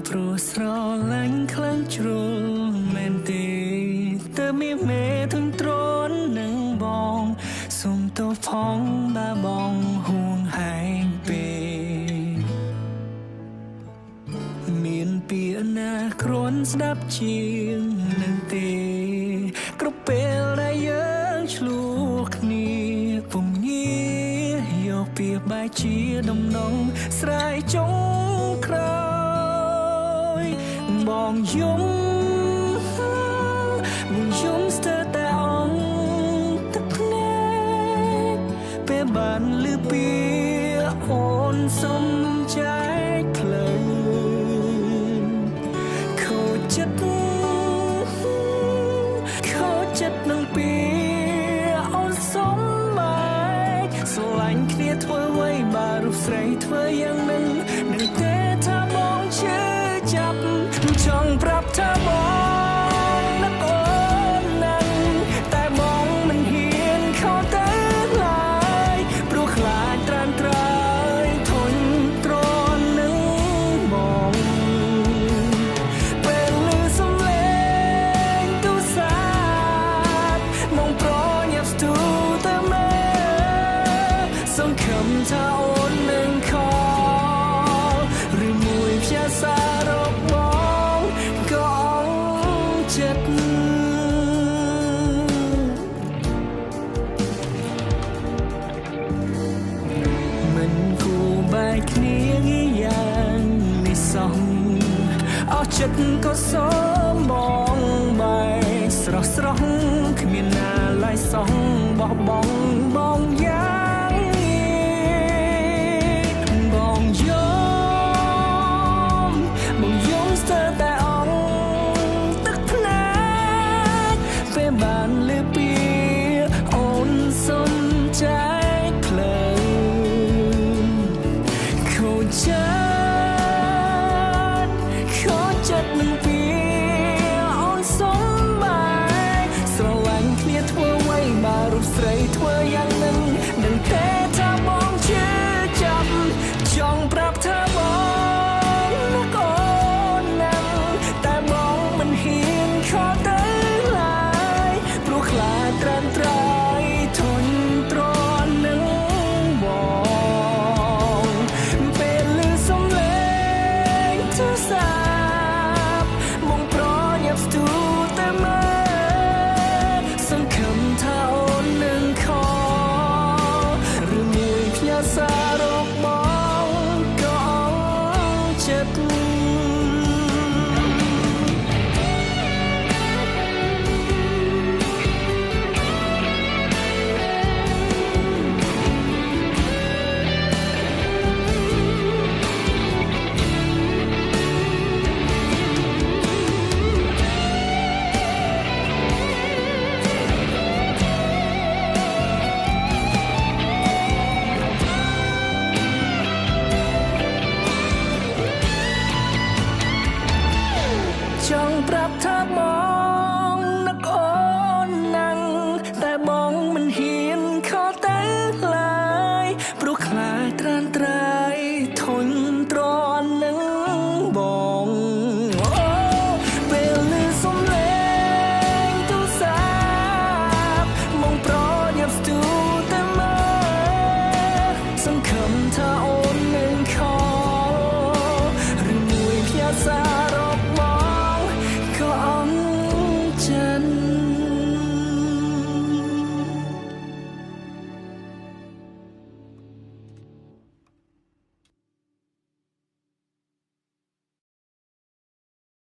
ព្រោះស្រឡាញ់ខ្លាំងជ្រុលមែនទេតើមានមេធំទ្រាំនឹងបងសុំទោសផងបើបងហួងហែងពេកមានពាក្យណាគ្រាន់ស្ដាប់ជាងនឹងទេគ្រប់ពេលដែលយើងឆ្លោះគ្នាពុំងាយកពាក្យបែកជាដំណងស្រ័យចុងក្រោយបងយំស្ទើរតែអងទឹកភ្នែកពេលបានឮពីអូនសុំចែកផ្លូវខូចចិត្តនឹងពីអូនសុំមកស្រឡាញ់គ្នាធ្វើអ្វីបើរូបស្រីធ្វើយ៉ាងនឹងទេថាបងជឿចាប់ចង់ប្រាប់ថាបងនឹកអូននឹងតែបងមិនហ៊ានខកទៅឡើយព្រោះខ្លាចត្រានត្រើយធុញទ្រាំនឹងបងពេលឮសំឡេងទូរស័ព្ទមកប្រញាប់ស្ទុះទៅមើលសង្ឃឹមថាអូននឹងខកឬមួយផ្ញើសាររកបងក៏ចិត្តមិនគួរបែកគ្នាងាយយ៉ាងនេះសោះអស់ចិត្តក៏សូមបងបែកស្រស់គ្មានណាឡើយសោះបោះបង់បងយ៉ាងបងយំស្ទើរតែអងទឹកភ្នែកពេលបានឮពីអូនសុំចែកផ្លូវខូចចិត្តនឹងពីអូនសុំមកស្រឡាញ់គ្នាធ្វើអ្វីបើរូបស្រីធ្វើយ៉ាងនឹងទេថាបងជឿចាប់ចង់ប្រាប់ថាបងនឹកអូនណាស់តែបងមិនហ៊ានខកទៅឡើយព្រោះខ្លាចត្រានត្រើយធុញទ្រាំនឹងបងពេលឮសំឡេងទូរស័ព្ទមកប្រញាប់ស្ទុះទៅមើលសង្ឃឹមថាអូននឹងខកឬមួយផ្ញើសារ